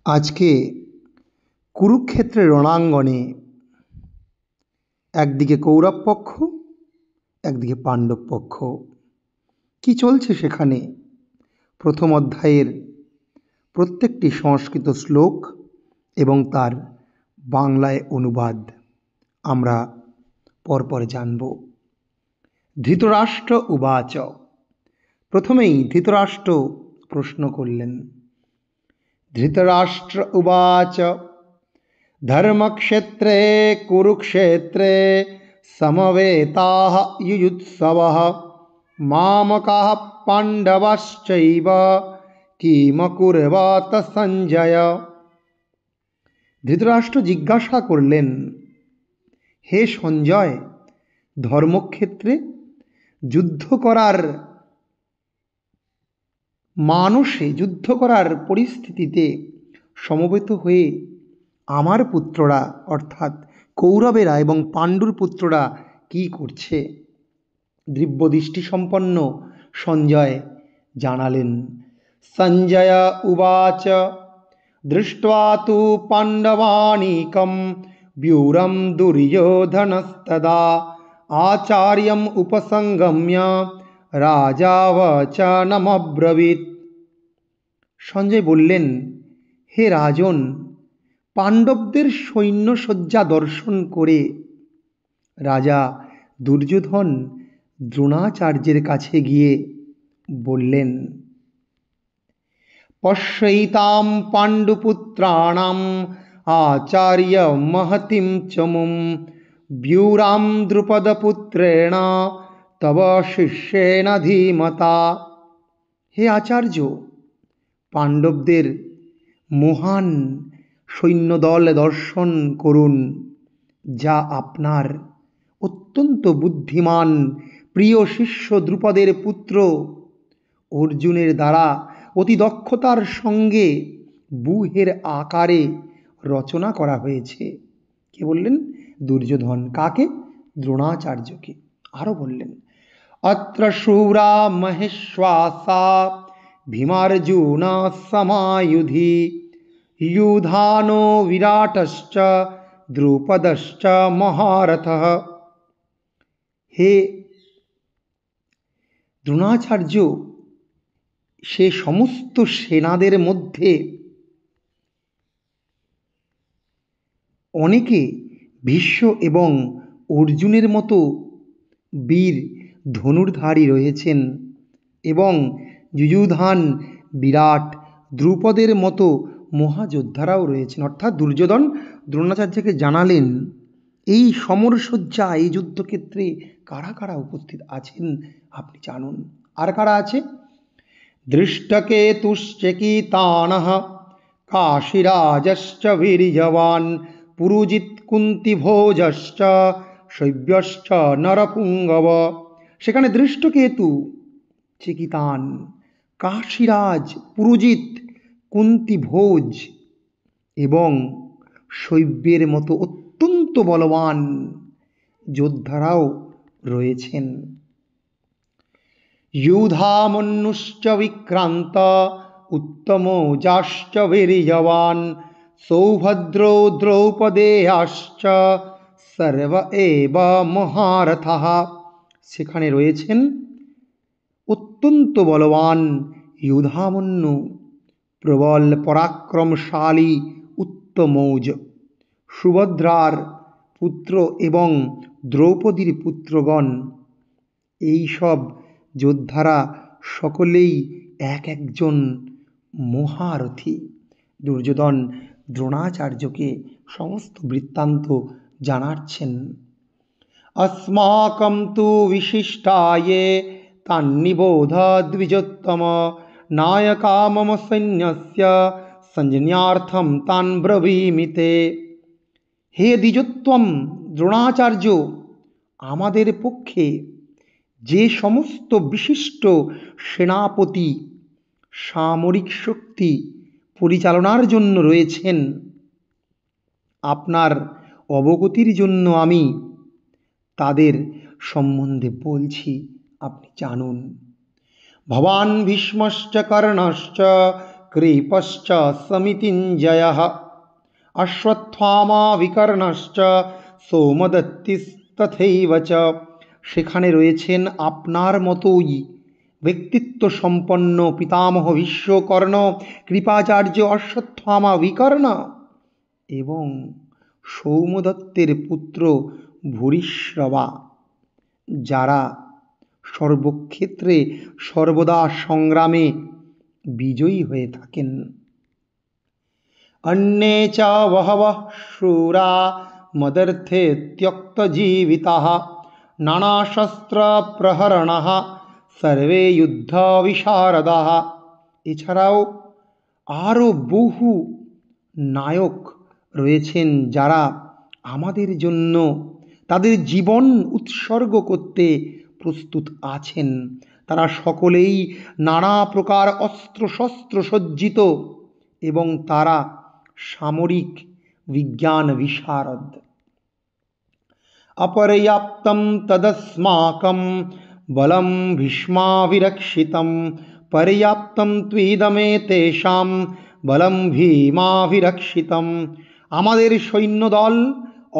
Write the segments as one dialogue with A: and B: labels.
A: আজকে কুরুক্ষেত্রের রণাঙ্গনে একদিকে কৌরব পক্ষ, একদিকে পাণ্ডব পক্ষ। কি চলছে সেখানে? প্রথম অধ্যায়ের প্রত্যেকটি সংস্কৃত শ্লোক এবং তার বাংলায় অনুবাদ আমরা পরপর জানব। ধৃতরাষ্ট্র উবাচ। প্রথমেই ধৃতরাষ্ট্র প্রশ্ন করলেন। ধৃতরাষ্ট্র উবাচ ধর্মক্ষেত্রে কুরুক্ষেত্রে সমবেতাঃ युयुत्सवः मामकाः पाण्डवाश्चैव কিমকুর্বত সঞ্জয়। ধৃতরাষ্ট্র জিজ্ঞাসা করলেন, হে সঞ্জয়, ধর্মক্ষেত্রে যুদ্ধ করার মানসে, যুদ্ধ করার পরিস্থিতিতে সমবেত হয়ে আমার পুত্ররা অর্থাৎ কৌরবেরা এবং পাণ্ডুর পুত্ররা কি করছে? দিব্যদৃষ্টিসম্পন্ন সঞ্জয় জানালেন। সঞ্জয় উবাচ দৃष्ट्वा तु पाण्डवानीकं व्यूरं दुर्योधनस्तदा आचार्यम् उपसंगम्य রাজা বচনমব্রবীৎ। সঞ্জয় বললেন, হে রাজন, পাণ্ডবদের সৈন্যসজ্জা দর্শন করে রাজা দুর্যোধন দ্রোণাচার্যের কাছে গিয়ে বললেন, পশ্যৈতাম পাণ্ডুপুত্রাণাম আচার্য মহতিম চমুম ব্যুরাম দ্রুপদপুত্রেণ তব শিষ্যেন ধীমতা। হে আচার্য, পাণ্ডবদের মহান সৈন্যদল দর্শন করুন, যা আপনার অত্যন্ত বুদ্ধিমান প্রিয় শিষ্য দ্রুপদের পুত্র অর্জুনের দ্বারা অতি দক্ষতার সঙ্গে ব্যূহের আকারে রচনা করা হয়েছে। কে বললেন? দুর্যোধন। কাকে? দ্রোণাচার্যকে। আরও বললেন, অত্র শূরা মহেশ্বাসা ভীমার্জুন সমায়ুধি ইয়ুধানো বিরাটশ্চ দ্রুপদশ্চ মহারথঃ। হে দ্রোণাচার্য, সে সমস্ত সেনাদের মধ্যে অনেকে ভীষ্ম এবং অর্জুনের মতো বীর ধনুর্ধারী রয়েছেন এবং যুযুধান, বিরাট, দ্রুপদের মতো মহাযোদ্ধারাও রয়েছেন। অর্থাৎ দুর্যোধন দ্রোণাচার্যকে জানালেন, এই সমরসজ্জা, এই যুদ্ধক্ষেত্রে কারা কারা উপস্থিত আছেন আপনি জানুন। আর কারা আছে? দৃষ্টকেতুশ্চকিতানঃ কাশীরাজশ্চ বীর্যবান পুরুজিৎ কুন্তিভোজশ্চ শৈব্যশ্চ নরপুঙ্গব। সেখানে দৃষ্টকেতু, চেকিতান, কাশীরাজ, পুরুজিৎ, কুন্তিভোজ এবং শৈব্যের মতো অত্যন্ত বলবান যোদ্ধারাও রয়েছেন। ইয়ুধামন্যুশ্চ বিক্রান্ত উত্তমৌজাশ্চ বীর্যবান সৌভদ্রো দ্রৌপদেয়াশ্চ সর্ব এব মহারথঃ। সেখানে রয়েছেন অত্যন্ত বলবান ইয়ুধামন্যু, প্রবল পরাক্রমশালী উত্তমৌজ, সুভদ্রার পুত্র এবং দ্রৌপদীর পুত্রগণ। এই সব যোদ্ধারা সকলেই এক একজন মহারথী। দুর্যোধন দ্রোণাচার্যকে সমস্ত বৃত্তান্ত জানাচ্ছেন। अस्माकं तु विशिष्टाये तान्निबोध द्विजोत्तम नायका मम सैन्यस्य संजन्यार्थं तान् ब्रवीमि ते। হে দ্বিজোত্তম দ্রোণাচার্য, আমাদের পক্ষে যে সমস্ত বিশিষ্ট সেনাপতি সামরিক শক্তি পরিচালনার জন্য রয়েছেন, আপনার অবগতির জন্য আমি তাদের সম্বন্ধে বলছি, আপনি জানুন। ভবান ভীষ্মশ্চ কর্ণশ্চ কৃপশ্চ সমিতিঞ্জয়ঃ অশ্বত্থামা বিকর্ণশ্চ সোমদত্তিস্তথৈব চ। সেখানে রয়েছেন আপনার মতোই ব্যক্তিত্ব সম্পন্ন পিতামহ বিশ্বকর্ণ, কৃপাচার্য অশ্বত্থামা বিকর্ণ এবং সৌমদত্তের পুত্র ভূরিশ্রবা, যারা সর্বক্ষেত্রে সর্বদা সংগ্রামে বিজয়ী হয়ে থাকেন। অন্যে চ বহবঃ শূরা মদর্থে ত্যক্তজীবিতাঃ নানাশস্ত্রপ্রহরণঃ সর্বে যুদ্ধ বিশারদাঃ। এছাড়াও আরও বহু নায়ক রয়েছেন যারা আমাদের জন্য তাদের জীবন উৎসর্গ করতে প্রস্তুত আছেন। তারা সকলেই নানা প্রকার অস্ত্রশস্ত্র সজ্জিত এবং তারা সামরিক বিজ্ঞান বিশারদ। অপর্যাপ্তম তদস্মাকম বলম ভীষ্মাভিরক্ষিতম পর্যাপ্তম ত্বিদমেতেষাম বলম ভীমাভিরক্ষিতম। আমাদের সৈন্যদল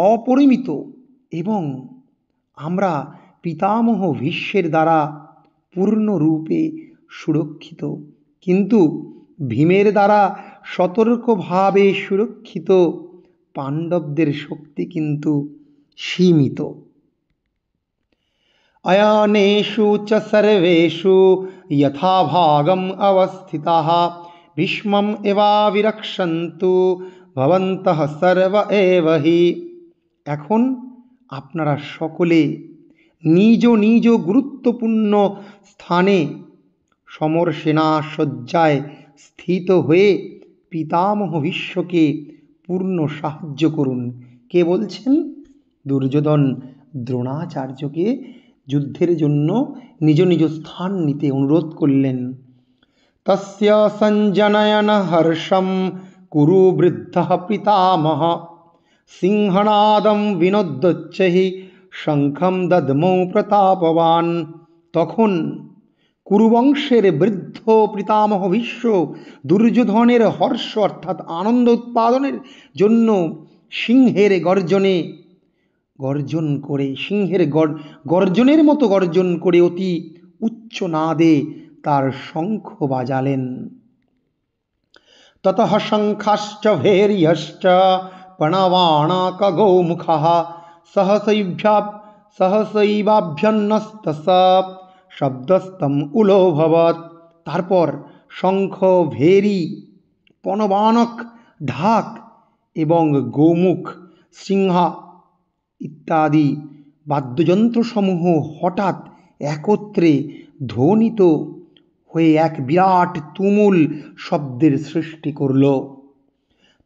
A: অপরিমিত এবং আমরা পিতামহ ভীষ্মের দ্বারা পূর্ণরূপে সুরক্ষিত, কিন্তু ভীমের দ্বারা সতর্কভাবে সুরক্ষিত পাণ্ডবদের শক্তি কিন্তু সীমিত। অয়নেষু চ সর্বেষু যথাভাগম অবস্থিতাঃ ভীষ্মম এবাবিরক্ষন্তু ভবন্তঃ সর্ব এব হি। এখন আপনারা সকলে নিজ নিজ গুরুত্বপূর্ণ স্থানে সমরসেনা সজ্জায় স্থিত হয়ে পিতামহ ভীষ্মকে পূর্ণ সাহায্য করুন। কে বলছেন? দুর্যোধন দ্রোণাচার্যকে যুদ্ধের জন্য নিজ নিজ স্থান নিতে অনুরোধ করলেন। তস্য সঞ্জনয়ন হর্ষম কুরু বৃদ্ধঃ পিতামহ সিংহনাদম বিনোদ্যোচ্চৈঃ শঙ্খম দদ্মৌ প্রতাপবান। তখন কুরুবংশের বৃদ্ধ পিতামহ ভীষ্ম দুর্যোধনের হর্ষ অর্থাৎ আনন্দ উৎপাদনের জন্য সিংহের গর্জনের মতো গর্জন করে অতি উচ্চ নাদে তার শঙ্খ বাজালেন। ততঃ শঙ্খাশ্চ ভৈর্যশ্চ প্রণবাণাকগৌমুখঃ সহসৈবাভ্যন্নস্তস্য শব্দস্তম উলোভবৎ। তারপর শঙ্খ, ভেরি, পণবানক, ঢাক এবং গোমুখ, সিংহা ইত্যাদি বাদ্যযন্ত্রসমূহ হঠাৎ একত্রে ধ্বনিত হয়ে এক বিরাট তুমুল শব্দের সৃষ্টি করল।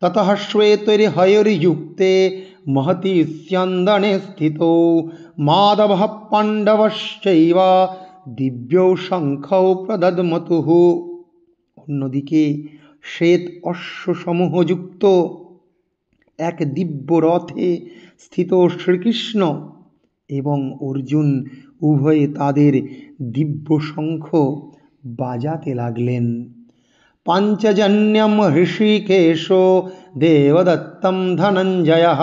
A: ততঃ শ্বেতৈর্হয়ৈর্যুক্তে মহতি স্যন্দনে স্থিতৌ মাধবঃ পাণ্ডবশ্চৈব দিব্যৌ শঙ্খৌ প্রদধ্মতুঃ। অন্যদিকে শ্বেত অশ্বসমূহযুক্ত এক দিব্য রথে স্থিত শ্রীকৃষ্ণ এবং অর্জুন উভয়ে তাদের দিব্য শঙ্খ বাজাতে লাগলেন। পাঞ্চজন্যম হৃষীকেশো দেবদত্তম ধনঞ্জয়ঃ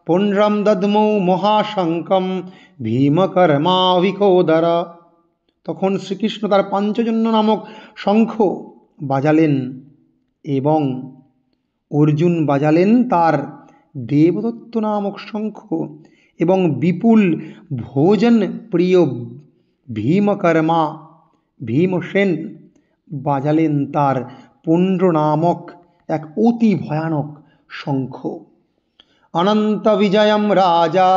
A: পুণ্ড্রম দদ্মৌ মহাশঙ্খম ভীমকর্মাভিকোদর। তখন শ্রীকৃষ্ণ তার পাঞ্চজন্য নামক শঙ্খ বাজালেন এবং অর্জুন বাজালেন তার দেবদত্ত নামক শঙ্খ, এবং বিপুল ভোজন প্রিয় ভীমসেন বাজালেন তার পুণ্ড্র নামক এক অতি ভয়ানক শঙ্খ। অনন্ত বিজয়ম রাজা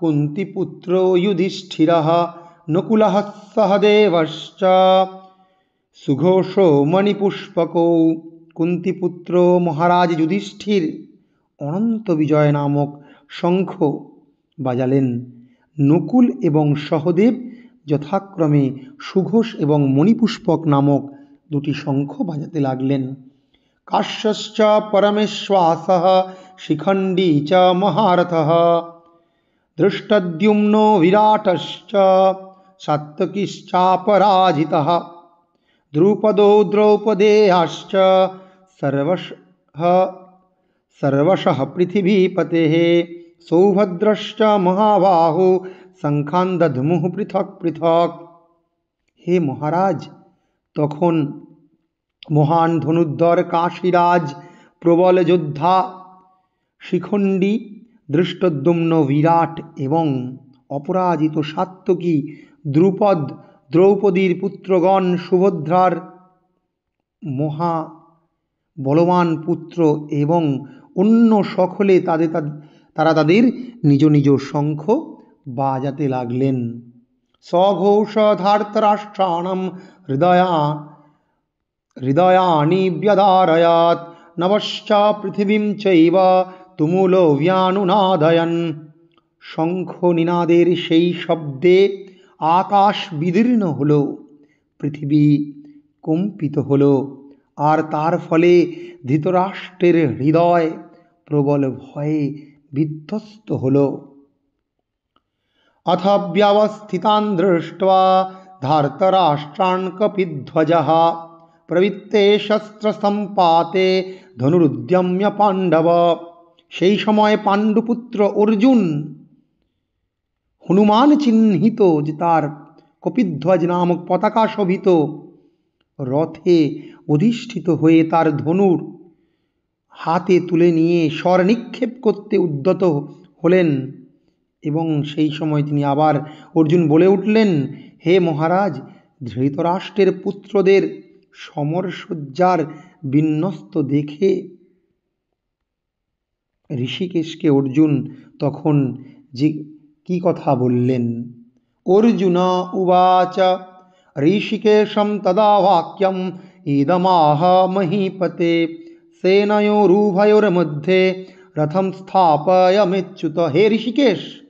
A: কুন্তিপুত্র যুধিষ্ঠিরঃ নকুলঃ সহদেবশ্চ সুঘোষো মণিপুষ্পকৌ। কুন্তিপুত্র মহারাজ যুধিষ্ঠির অনন্ত বিজয় নামক শঙ্খ বাজালেন। নকুল এবং সহদেব যথাক্রমে সুঘোষ এবং মণিপুষ্পক নামক দুটি শঙ্খ বাজাতে লাগলেন। কাশ্যশ্চ পরমেশ্বাসঃ শিখণ্ডী চ মহারথঃ ধৃষ্টদ্যুম্নো বিরাটশ্চ সাত্যকিশ্চাপরাজিতঃ দ্রুপদো দ্রৌপদেয়াশ্চ सर्वशः सर्वशः पृथिवीपतेः सौभद्रश्च महाबाहु शंखान दध्मुः पृथक पृथक। হে মহারাজ, তখন মহান ধনুর্ধর কাশীরাজ, প্রবল যোদ্ধা শিখণ্ডী, ধৃষ্টদ্যুম্ন বিরাট এবং অপরাজিত সাত্ত্বকী দ্রুপদ, দ্রৌপদীর পুত্রগণ, সুভদ্রার মহা বলবান পুত্র এবং অন্য সকলে তারা তাদের নিজ নিজ শঙ্খ বাজাতে লাগলেন। সঘোষধার্তরাষ্ট্রাণাম হৃদয়ানি ব্যদারয়াৎ নভশ্চ পৃথিবীম চৈব তুমুলো ব্যানুনাদয়ন। শঙ্খ নিনাদের সেই শব্দে আকাশ বিদীর্ণ হল, পৃথিবী কম্পিত হল, আর তার ফলে ধৃতরাষ্ট্রের হৃদয় প্রবল ভয়ে বিধ্বস্ত হল। अथ व्यवस्थितान् दृष्ट्वा धार्तराष्ट्रान् कपिध्वजः प्रवृत्ते शस्त्रसम्पाते ধনুরুদ্যম্য পাণ্ডব। সেই সময় পাণ্ডুপুত্র অর্জুন হনুমান চিহ্নিত যে তার কপিধ্বজ নামক পতাকা শোভিত রথে অধিষ্ঠিত হয়ে তার ধনুর হাতে তুলে নিয়ে স্বর নিক্ষেপ করতে উদ্যত হলেন। এবং সেই সময় তিনি আবার অর্জুন বলে উঠলেন, হে মহারাজ, ধৃতরাষ্ট্রের পুত্রদের সমরসজ্জার বিন্যস্ত দেখে ঋষিকেশকে অর্জুন তখন যে কি কথা বললেন। অর্জুন উবাচ ঋষিকেশম তদা বাক্যম ইদমাহ মহীপতে সেনয়োরুভয়োর্মধ্যে রথম স্থাপয়ামিচ্যুত। হে ঋষিকেশ,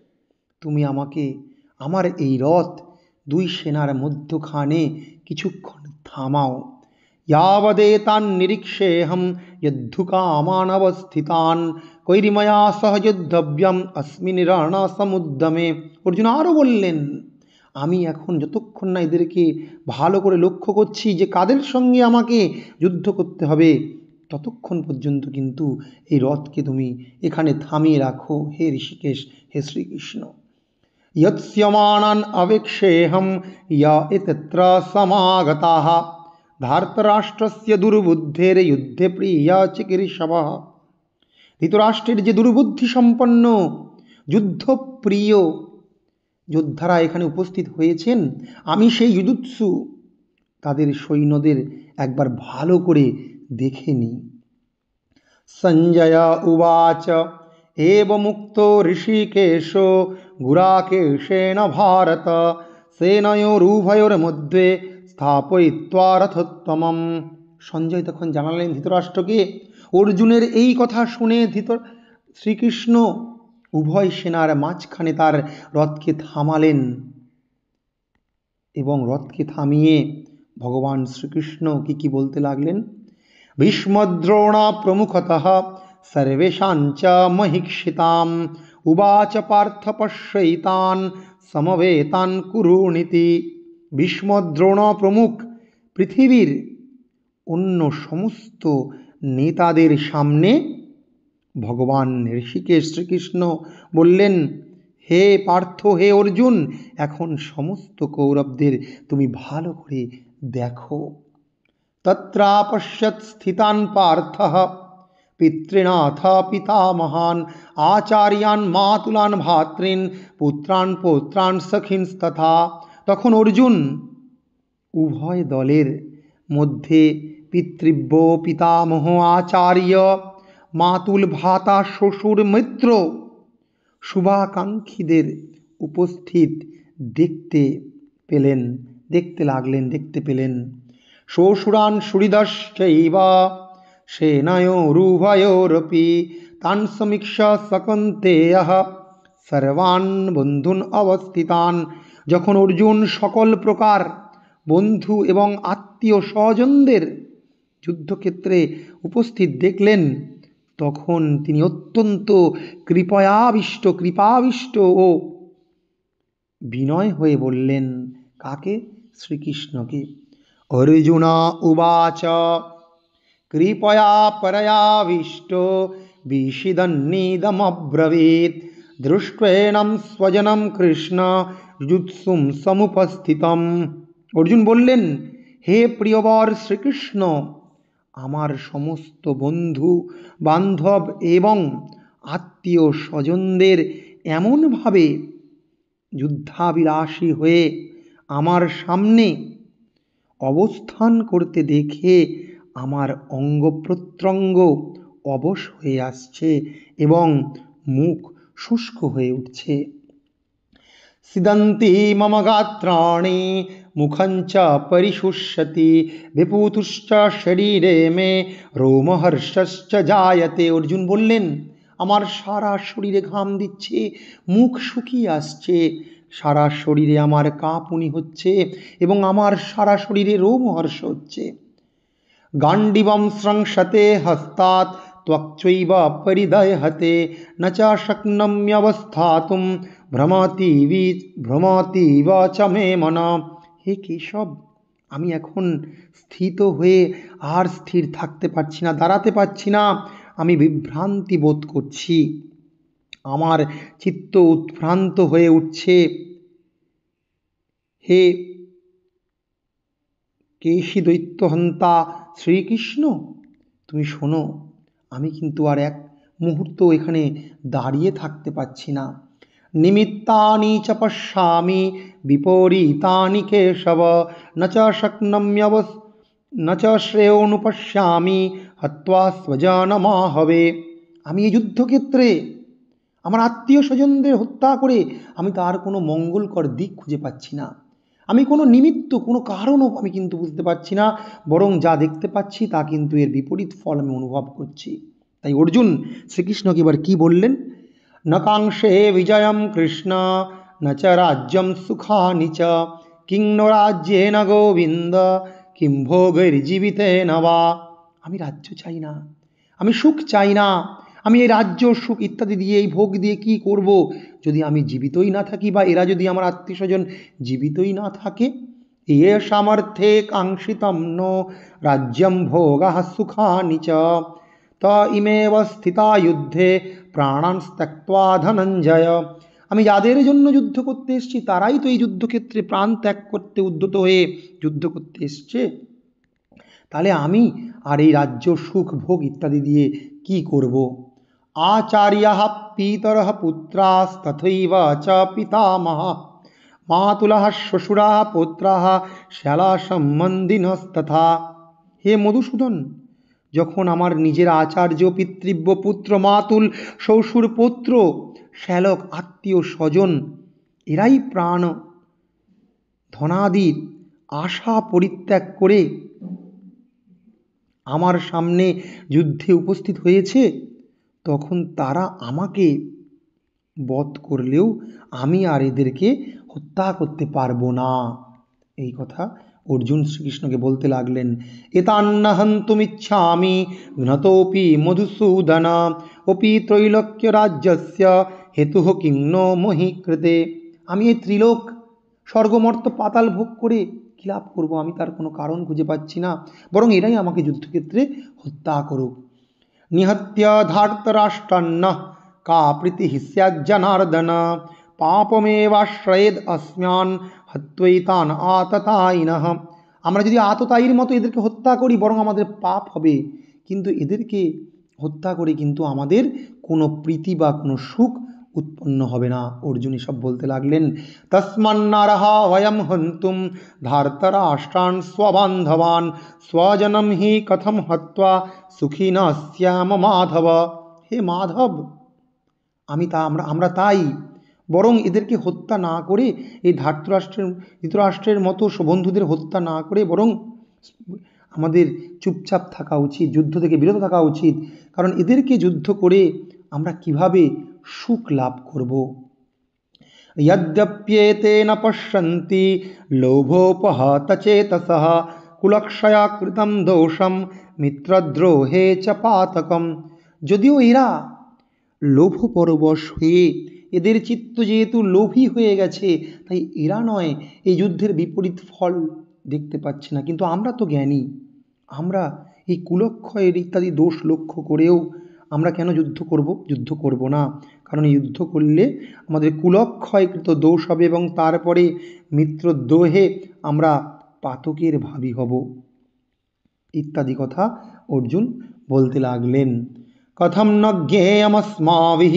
A: তুমি আমাকে আমার এই রথ দুই সেনার মধ্যখানে কিছুক্ষণ থামাও। यावदेतान् निरीक्षेऽहं यद्धुकामान् अवस्थितान् কৈরিময়া সহ যুদ্ধব্যম अस्मिन् রণসমুদ্যমে। অর্জুন আরও বললেন, আমি এখন যতক্ষণ না এদেরকে ভালো করে লক্ষ্য করছি যে কাদের সঙ্গে আমাকে যুদ্ধ করতে হবে, ততক্ষণ পর্যন্ত কিন্তু এই রথকে তুমি এখানে থামিয়ে রাখো। হে ঋষিকেশ, হে শ্রীকৃষ্ণ। यत्स्यमानान् अवेक्षेऽहं य इत्यत्र समागताः ধার্তরাষ্ট্রস্য দুর্বুদ্ধের যুদ্ধে প্রিয়া চিকীর্ষবঃ। ধৃতরাষ্ট্রের যে দুর্বুদ্ধি সম্পন্ন যুদ্ধপ্রিয় যোদ্ধারা এখানে উপস্থিত হয়েছেন, আমি সেই যুযুৎসু তাদের সৈন্যদের একবার ভালো করে দেখে নিই। সঞ্জয় উবাচ एवमुक्तो ঋষিকেশো গুরাকেশেন ভারত সেনয়োরুভয়োর্মধ্যে স্থাপয়িত্বা রথোত্তমম। সঞ্জয় তখন জানালেন ধৃতরাষ্ট্রকে, অর্জুনের এই কথা শুনে শ্রীকৃষ্ণ উভয় সেনার মাঝখানে তার রথকে থামালেন এবং রথকে থামিয়ে ভগবান শ্রীকৃষ্ণ কি বলতে লাগলেন। ভীষ্মদ্রোণা প্রমুখতঃ सर्वेषाञ्च महीक्षिताम् उवाच पार्थ पश्यैतान् समवेतान् कुरुनिति। ভীষ্ম, দ্রোণ প্রমুখ পৃথিবীর অন্য সমস্ত নেতাদের সামনে ভগবান ঋষিকেশ শ্রীকৃষ্ণ বললেন, হে পার্থ, হে অর্জুন, এখন সমস্ত কৌরবদের তুমি ভালো করে দেখো। তত্রাপশ্যৎ স্থিতান পার্থঃ পিতৃনাথ পিতামহান আচার্যান মাতুলান ভ্রাতৃন পুত্রান পৌত্রান সখিনস্তথা। তখন অর্জুন উভয় দলের মধ্যে পিতৃব্য, পিতামহ, আচার্য, মাতুল, ভ্রাতা, শ্বশুর, মিত্র, শুভাকাঙ্ক্ষীদের উপস্থিত দেখতে পেলেন। শ্বশুরান সুহৃদশ্চৈব সেনয়োরুভয়োরপি তান সমীক্ষ্য সকন্তেয়ঃ সর্বান বন্ধুন অবস্থিতান। যখন অর্জুন সকল প্রকার বন্ধু এবং আত্মীয় স্বজনদের যুদ্ধক্ষেত্রে উপস্থিত দেখলেন, তখন তিনি অত্যন্ত কৃপাবিষ্ট ও বিনয় হয়ে বললেন, কাকে? শ্রীকৃষ্ণকে। अर्जुन उवाच कृपया परयाविष्टो विषिदन्निदमब्रवीत् दृष्ट्वेनं स्वजनं कृष्ण जुत्सुं समुपस्थितम्। অর্জুন বললেন, হে প্রিয়বর শ্রীকৃষ্ণ, আমার সমস্ত বন্ধু বান্ধব এবং আত্মীয় স্বজনদের এমনভাবে যুদ্ধাবিলাসী হয়ে আমার সামনে অবস্থান করতে দেখে আমার অঙ্গ প্রত্যঙ্গ অবশ হয়ে আসছে এবং মুখ শুষ্ক হয়ে উঠছে। সিদন্তি মম গাত্রাণি মুখঞ্চ পরিশুষ্যতি বিপুতুশ্চ শরীরে মে রোমহর্ষশ্চ জায়তে। অর্জুন বললেন, আমার সারা শরীরে ঘাম দিচ্ছে, মুখ শুকিয়ে আসছে, সারা শরীরে আমার কাঁপুনি হচ্ছে এবং আমার সারা শরীরে রোমহর্ষ হচ্ছে। গান্ডিবম স্রংশতে হস্তাৎ ত্বক্চৈব পরিদহতে ন চ শক্নম্যবস্থাতুম ভ্রমতীব চ মে মন। হে কেশব, আমি এখন স্থিত হয়ে আর স্থির থাকতে পারছি না, দাঁড়াতে পারছি না, আমি বিভ্রান্তি বোধ করছি, আমার চিত্ত উদ্ভ্রান্ত হয়ে উঠছে। হে কেশী দৈত্যহন্তা শ্রীকৃষ্ণ, তুমি শোনো, আমি কিন্তু আর এক মুহূর্ত এখানে দাঁড়িয়ে থাকতে পারছি না। নিমিত্তানি চ পশ্যামি বিপরীতানি কেশব ন চ ন চ শ্রেয়োনুপশ্যামি হত্বা স্বজনমাহবে। আমি এই যুদ্ধক্ষেত্রে আমার আত্মীয় স্বজনদের হত্যা করে আমি তার কোনো মঙ্গলকর দিক খুঁজে পাচ্ছি না। আমি কোনো নিমিত্ত, কোনো কারণও আমি কিন্তু বুঝতে পারছি না, বরং যা দেখতে পাচ্ছি তা কিন্তু এর বিপরীত ফল আমি অনুভব করছি। তাই অর্জুন শ্রীকৃষ্ণকে এবার কি বললেন, ন কাংক্ষে বিজয়ম কৃষ্ণ ন চ রাজ্যম সুখানি চ কিং নো রাজ্যেন গোবিন্দ কিং ভোগৈর্জীবিতেন বা। আমি রাজ্য চাই না, আমি সুখ চাই না, আমি এই রাজ্য সুখ ইত্যাদি দিয়ে, এই ভোগ দিয়ে কি করব যদি আমি জীবিতই না থাকি, বা এরা যদি আমার আত্মীয় স্বজন জীবিতই না থাকে। ইয়ে সামর্থ্যে কাঙ্ক্ষিতম নো রাজ্যম ভোগা সুখানি চ ত ইমেব স্থিতা যুদ্ধে প্রাণান ত্যক্ত্বা ধনঞ্জয়। আমি যাদের জন্য যুদ্ধ করতে এসেছি তারাই তো এই যুদ্ধক্ষেত্রে প্রাণ ত্যাগ করতে উদ্যত হয়ে যুদ্ধ করতে এসছে, তাহলে আমি আর এই রাজ্য সুখ ভোগ ইত্যাদি দিয়ে কি করব। আচার্যাঃ পিতরঃ পুত্রাস্তথৈব চ পিতামহঃ মাতুলঃ শ্বশুরাঃ পৌত্রাঃ শ্যালা সম্বন্ধিনস্তথা। হে মধুসূদন, যখন আমার নিজের আচার্য, পিতৃব্য, পুত্র, মাতুল, শ্বশুর, পৌত্র, শ্যালক, আত্মীয় স্বজন এরাই প্রাণ ধনাদির আশা পরিত্যাগ করে আমার সামনে যুদ্ধে উপস্থিত হয়েছে, তখন তারা আমাকে বধ করলেও আমি আর এদেরকে হত্যা করতে পারবো না। এই কথা অর্জুন শ্রীকৃষ্ণকে বলতে লাগলেন। এতান্ন হন্তুমিচ্ছামি ঘ্নতোপি মধুসূদন অপি ত্রৈলোক্য রাজ্যস্য হেতুঃ কিং নো মহি কৃতে। আমি এই ত্রিলোক স্বর্গমর্ত পাতাল ভোগ করে কী লাভ করবো, আমি তার কোনো কারণ খুঁজে পাচ্ছি না, বরং এরাই আমাকে যুদ্ধক্ষেত্রে হত্যা করুক। নিহত্য ধার্তরাষ্ট্রান্ন কা প্রীতি স্যাৎ জনার্দন পাপমেবাশ্রয়েদ अस्म्यान् হত্বৈতান আততায়িনঃ। আমরা যদি আততায়ীর মতো এদেরকে হত্যা করি বরং আমাদের পাপ হবে, কিন্তু এদেরকে হত্যা করে কিন্তু আমাদের কোনো প্রীতি বা কোনো সুখ উৎপন্ন হবে না। অর্জুন এসব বলতে লাগলেন। তস্মান্নারহ বয়ম হন্তুম ধার্তরাষ্ট্রান স্ববান্ধবান স্বজনম হি কথম হত্বা সুখিন শ্যাম মাধব। হে মাধব, আমরা তাই বরং এদেরকে হত্যা না করে, এই ধৃতরাষ্ট্রের মতো বন্ধুদের হত্যা না করে বরং আমাদের চুপচাপ থাকা উচিত, যুদ্ধ থেকে বিরত থাকা উচিত, কারণ এদেরকে যুদ্ধ করে আমরা কিভাবে সুখ লাভ করব। यद्यप्येतेन पश्यन्ति लोभोपहतचेतसः कुलक्षया कृतं दोषं मित्रद्रोहे च पातकम्। যদিও এরা লোভপরবশ হয়ে, এদের চিত্ত যেহেতু লোভী হয়ে গেছে, তাই এরা নয় এই যুদ্ধের বিপরীত ফল দেখতে পাচ্ছি না, কিন্তু আমরা তো জ্ঞানী, আমরা এই কুলক্ষয়ের ইত্যাদি দোষ লক্ষ্য করেও আমরা কেন যুদ্ধ করব? যুদ্ধ করব না, কারণ এই যুদ্ধ করলে আমাদের কুলক্ষয়কৃত দোষ হবে এবং তারপরে মিত্রদ্রোহে আমরা পাতকের ভাবী হব ইত্যাদি কথা অর্জুন বলতে লাগলেন। কথম ন জ্ঞেয়মস্মাভিঃ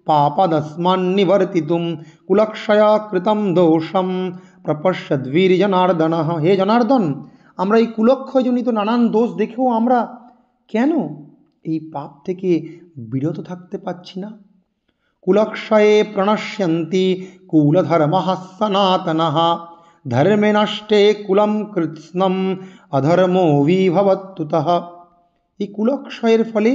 A: পাপাদস্মান্নিবর্তিতুম কুলক্ষয়া কৃতম দোষম প্রপশ্যদ্বীর জনার্দনঃ। হে জনার্দন, আমরা এই কুলক্ষয়জনিত নানান দোষ দেখেও আমরা কেন এই পাপ থেকে বিরত থাকতে পারছি না? কুলক্ষয়ে প্রণশ্যন্তি কুলধর্মঃ সনাতনঃ ধর্মে নষ্টে কুলম কৃৎস্নম অধর্মো বিভবত্যুতঃ। এই কুলক্ষয়ের ফলে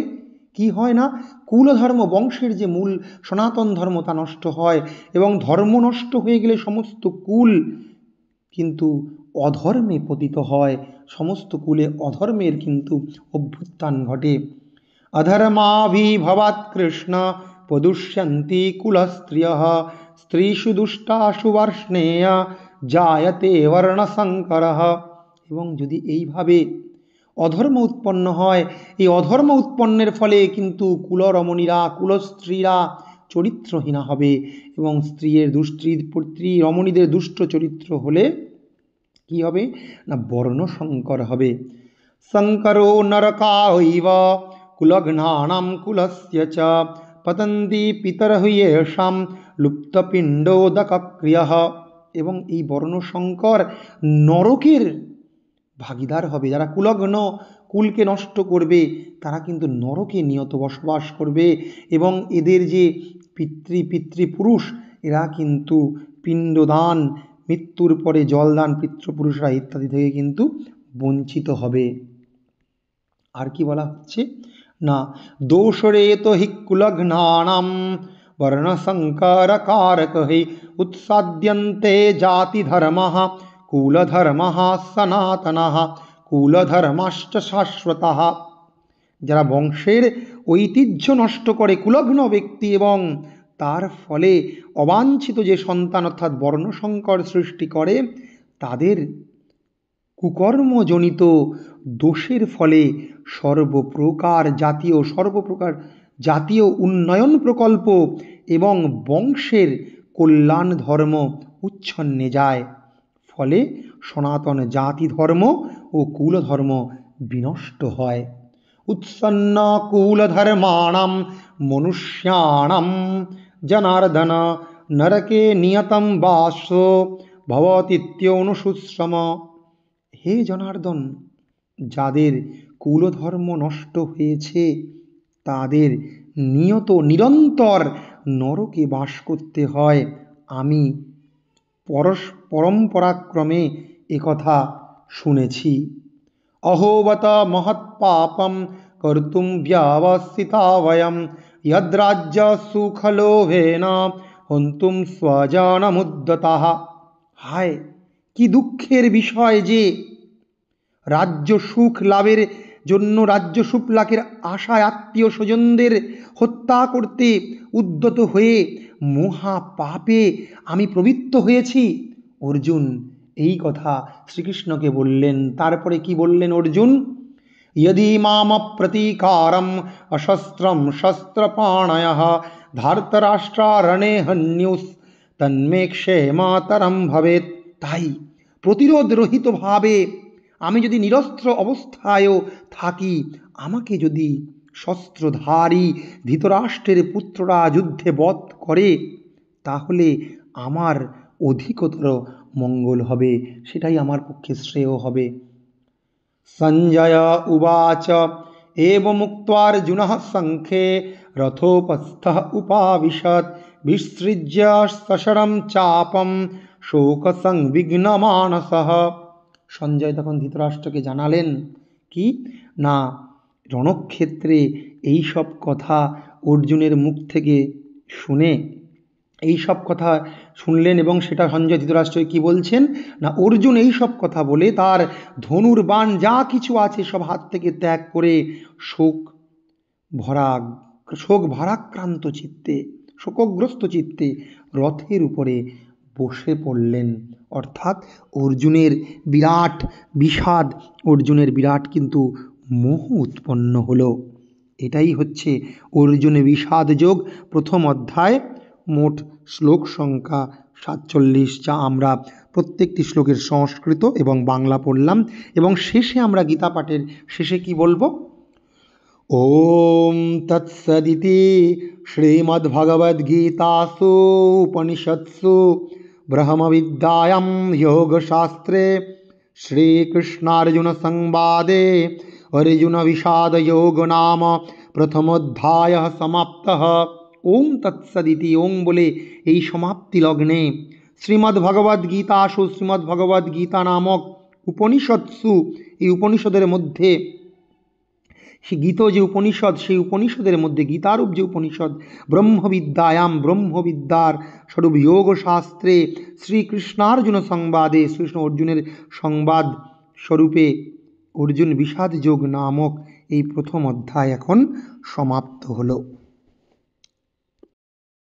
A: কি হয় না, কুলধর্ম, বংশের যে মূল সনাতন ধর্ম তা নষ্ট হয়, এবং ধর্ম নষ্ট হয়ে গেলে সমস্ত কুল কিন্তু অধর্মে পতিত হয়, সমস্ত কুলে অধর্মের কিন্তু অভ্যুত্থান ঘটে। অধর্মাভিভবাৎ কৃষ্ণ প্রদুষ্যন্তি কুলস্ত্রিয়ঃ স্ত্রীষু দুষ্টাসু বর্ষ্ণেয় জায়তে বর্ণসঙ্করঃ। এবং যদি এইভাবে অধর্ম উৎপন্ন হয়, এই অধর্ম উৎপন্নের ফলে কিন্তু কুলরমণীরা, কুলস্ত্রীরা চরিত্রহীনা হবে, এবং স্ত্রী রমণীদের দুষ্ট চরিত্র হলে কি হবে না, বর্ণসঙ্কর হবে। শঙ্করো নরকায়ৈব কুলঘ্নানাম কুলস্য চ পতন্তি পিতরঃ येषां লুপ্তপিণ্ডোদকক্রিয়ঃ। এবং এই বর্ণসঙ্কর নরকের ভাগীদার হবে। যারা কুলঘ্ন, কুলকে নষ্ট করবে, তারা কিন্তু নরকে নিয়ত বসবাস করবে, এবং এদের যে পিতৃপুরুষ, এরা কিন্তু পিণ্ডদান, মৃত্যুর পরে জলদান, পিতৃপুরুষরা ইত্যাদি থেকে কিন্তু বঞ্চিত হবে। আর কি বলা হচ্ছে না, দোষরেত হি কুলঘ্নানাম বর্ণসঙ্করকারক হি উৎসাদ্যন্তে জাতি ধর্মঃ কুলধর্মঃ সনাতনঃ কুলধর্মাশ্চ শাশ্বতঃ। যারা বংশের ঐতিহ্য নষ্ট করে, কুলঘ্ন ব্যক্তি, এবং তার ফলে অবাঞ্ছিত যে সন্তান অর্থাৎ বর্ণসঙ্কর সৃষ্টি করে, তাদের কুকর্মজনিত দোষের ফলে সর্বপ্রকার জাতীয় উন্নয়ন প্রকল্প এবং বংশের কল্যাণ ধর্ম উচ্ছন্নে যায়, ফলে সনাতন জাতি ধর্ম ও কুলধর্ম বিনষ্ট হয়। উৎসন্ন কুলধর্মাণাম মনুষ্যাণাম জনার্দন নরকে নিয়তম বাসো ভবতীত্যনুশুশ্রম। হে জনার্দন, যাদের কুলধর্ম নষ্ট হয়েছে তাদের নিরন্তর নরকে বাস করতে হয়। আমি পরম্পরাক্রমে একথা শুনেছি। অহোবত মহৎপাপম কর্তুম ব্যবস্থিতা বয়ম যদ্রাজ্য সুখলোভেন হন্তুম স্বজনমুদ্যতঃ। হায়, কি দুঃখের বিষয় যে রাজ্য সুখ লাভের জন্য, রাজ্য সুখ লাভের আশায় আত্মীয় স্বজনদের হত্যা করতে উদ্যত হয়ে মহা পাপে আমি প্রবৃত্ত হয়েছি। অর্জুন এই কথা শ্রীকৃষ্ণকে বললেন। তারপরে কি বললেন অর্জুন? यदि माम प्रतीकारम अशस्त्रम शस्त्रपाणय धार्तराष्ट्रारणे हन्युस तन्मे क्षेमातरम भवेत। তাই প্রতিরোধ রহিত ভাবে আমি যদি নিরস্ত্র অবস্থায়ও থাকি, আমাকে যদি শস্ত্রধারী ধৃতরাষ্ট্রের পুত্ররা যুদ্ধে বধ করে, তাহলে আমার অধিকতর মঙ্গল হবে, সেটাই আমার পক্ষে শ্রেয় হবে। সঞ্জয় উবাচ এবমুক্ত্বার্জুনঃ সংখ্যে রথোপস্থঃ উপাবিশৎ বিসৃজ্য সশরম চাপম শোকসংবিঘ্নমানসঃ। সঞ্জয় তখন ধৃতরাষ্ট্রকে জানালেন কি না, রণক্ষেত্রে এই সব কথা অর্জুনের মুখ থেকে শুনে, এই সব কথা শুনলেন, এবং সেটা সঞ্জয় ধৃতরাষ্ট্রকে কি বলছেন না, অর্জুন এই সব কথা বলে তার ধনুর বাণ যা কিছু আছে সব হাত থেকে ত্যাগ করে শোক ভারাক্রান্ত চিত্তে, শোকগ্রস্ত চিত্তে রথের উপরে বসে পড়লেন। অর্থাৎ অর্জুনের বিরাট বিষাদ, অর্জুনের বিরাট কিন্তু মোহ উৎপন্ন হলো। এটাই হচ্ছে অর্জুন বিষাদ যোগ প্রথম অধ্যায়। মোট শ্লোক সংখ্যা 47, যা আমরা প্রত্যেকটি শ্লোকের সংস্কৃত এবং বাংলা পড়লাম। এবং শেষে আমরা গীতা পাঠের শেষে কি বলবো? ওম তৎসদিতি শ্রীমদ্ভগবদ্গীতাসু উপনিষৎসু ব্রহ্মবিদ্যায়াং যোগশাস্ত্রে শ্রীকৃষ্ণার্জুন সংবাদে অর্জুন বিষাদ যোগ নাম প্রথমোধ্যায় সমাপ্তঃ। ওম তৎসদিতি, ওম বলে এই সমাপ্তি লগ্নে শ্রীমদ্ভগবদ্গীতাসু, শ্রীমদ্ভগবদ্গীতা নামক উপনিষৎসু, এই উপনিষদের মধ্যে, সে গীত যে উপনিষদ, সেই উপনিষদের মধ্যে গীতারূপ যে উপনিষদ, ব্রহ্মবিদ্যায়াম, ব্রহ্মবিদ্যার স্বরূপ যোগশাস্ত্রে শ্রীকৃষ্ণার্জুন সংবাদে, শ্রীকৃষ্ণ অর্জুনের সংবাদ স্বরূপে অর্জুন বিষাদ যোগ নামক এই প্রথম অধ্যায় এখন সমাপ্ত হলো।